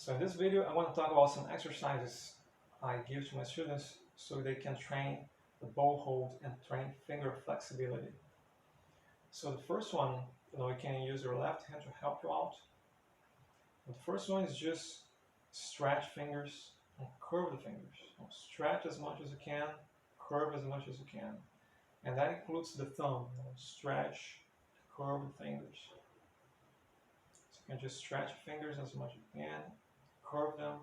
So in this video, I want to talk about some exercises I give to my students so they can train the bow hold and train finger flexibility. So the first one, you can use your left hand to help you out. And the first one is just stretch fingers and curve the fingers. Stretch as much as you can, curve as much as you can. And that includes the thumb. Stretch, curve the fingers. So you can just stretch fingers as much as you can, curve them,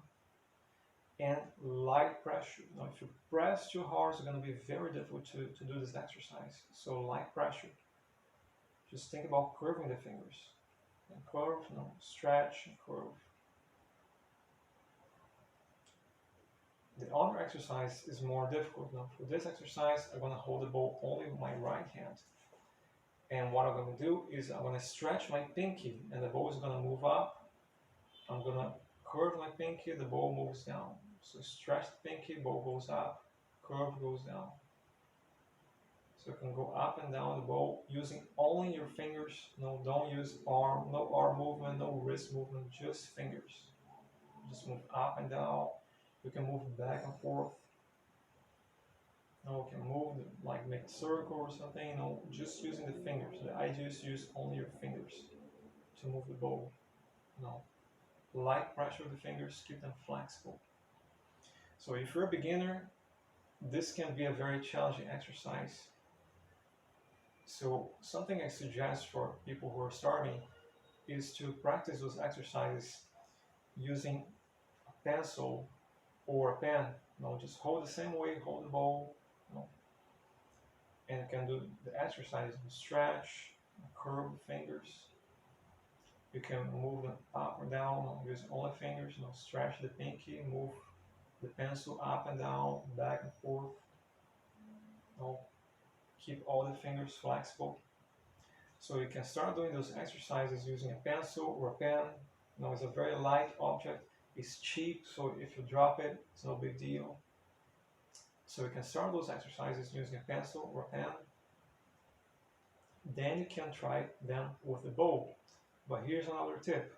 and light pressure. Now, if you press too hard, it's going to be very difficult to do this exercise. So light pressure. Just think about curving the fingers. And curve, stretch, and curve. The other exercise is more difficult. Now, for this exercise, I'm going to hold the bow only with my right hand. And what I'm going to do is I'm going to stretch my pinky, and the bow is going to move up. I'm going to curve my pinky, the bow moves down. So stretch the pinky, bow goes up, curve goes down. So you can go up and down the bow using only your fingers. No, don't use arm, no arm movement, no wrist movement, just fingers. Just move up and down. You can move back and forth. You can move, like make a circle or something, just using the fingers. The idea is to use only your fingers to move the bow. Light pressure of the fingers, keep them flexible. So if you're a beginner, this can be a very challenging exercise. So something I suggest for people who are starting is to practice those exercises using a pencil or a pen. Just hold the same way, hold the bow, and you can do the exercise, stretch, curve the fingers. You can move them up or down using only fingers. Stretch the pinky, move the pencil up and down, back and forth. Keep all the fingers flexible. So you can start doing those exercises using a pencil or a pen. It's a very light object. It's cheap, so if you drop it, it's no big deal. So you can start those exercises using a pencil or a pen. Then you can try them with the bow. But here's another tip.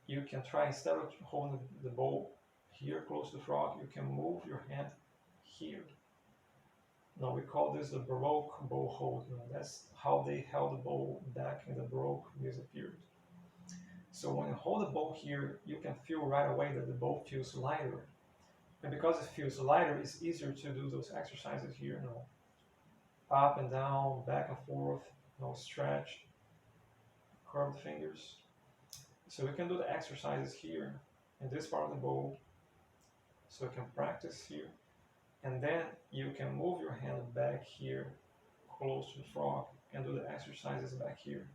You can try, instead of holding the bow here close to the frog, you can move your hand here. Now we call this the Baroque bow hold. That's how they held the bow back in the Baroque music period. So when you hold the bow here, you can feel right away that the bow feels lighter. And because it feels lighter, it's easier to do those exercises here. Up and down, back and forth, stretch, curve the fingers. So we can do the exercises here in this part of the bow. So you can practice here. And then you can move your hand back here, close to the frog, and do the exercises back here.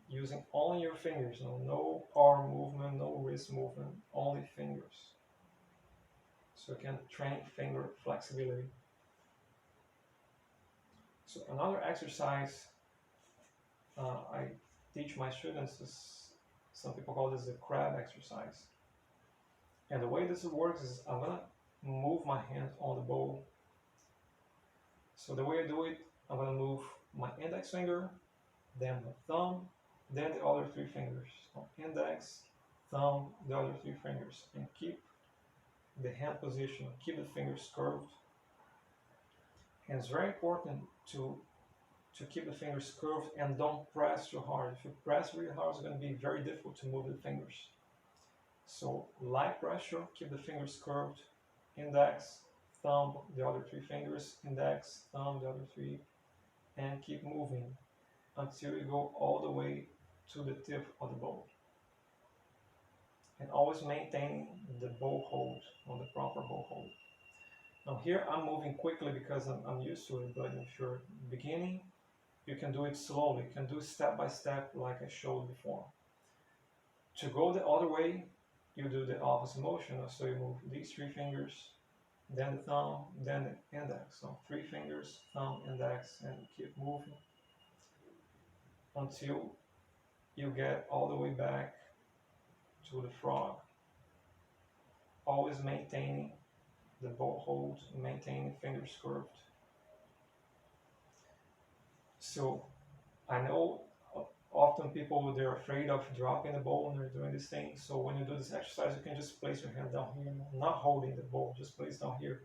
Using only your fingers, no arm movement, no wrist movement, only fingers. So you can train finger flexibility. So another exercise I teach my students is, some people call this the crab exercise. And the way this works is I'm going to move my hand on the bow. So the way I do it, I'm going to move my index finger, then my thumb, then the other three fingers. So index, thumb, the other three fingers, and keep the hand position, keep the fingers curved. And it's very important to keep the fingers curved and don't press too hard. If you press really hard, it's going to be very difficult to move the fingers. So light pressure, keep the fingers curved, index, thumb, the other three fingers, index, thumb, the other three, and keep moving until you go all the way to the tip of the bow. And always maintain the bow hold, on the proper bow hold. Now here I'm moving quickly because I'm used to it, but if you're beginning, you can do it slowly. You can do step by step like I showed before. To go the other way, you do the opposite motion. So you move these three fingers, then the thumb, then the index. So 3 fingers, thumb, index, and keep moving until you get all the way back to the frog. Always maintaining the bow hold, maintaining fingers curved. So I know often people, they're afraid of dropping the bow when they're doing this thing. So when you do this exercise, you can just place your hand down here, not holding the bow, just place down here.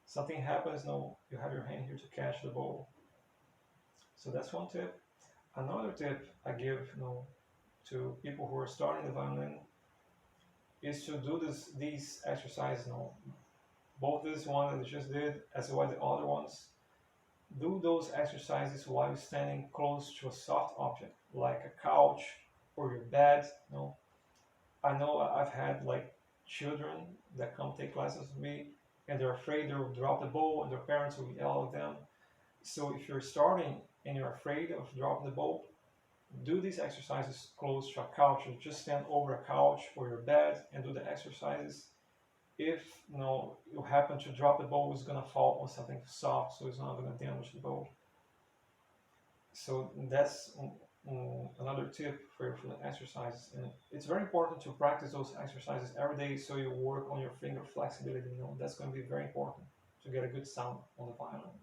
Something happens, no, you have your hand here to catch the bow. So that's one tip. Another tip I give, to people who are starting the violin is to do these exercises, both this one that I just did as well as the other ones. Do those exercises while you're standing close to a soft object, like a couch or your bed. I know I've had like children that come take classes with me, and they're afraid they'll drop the bowl, and their parents will yell at them. So if you're starting and you're afraid of dropping the bowl, do these exercises close to a couch, or just stand over a couch or your bed and do the exercises. If you happen to drop the bowl, it's gonna fall on something soft, so it's not gonna damage the bowl. So that's another tip for the exercises, and it's very important to practice those exercises every day, so you work on your finger flexibility. That's going to be very important to get a good sound on the violin.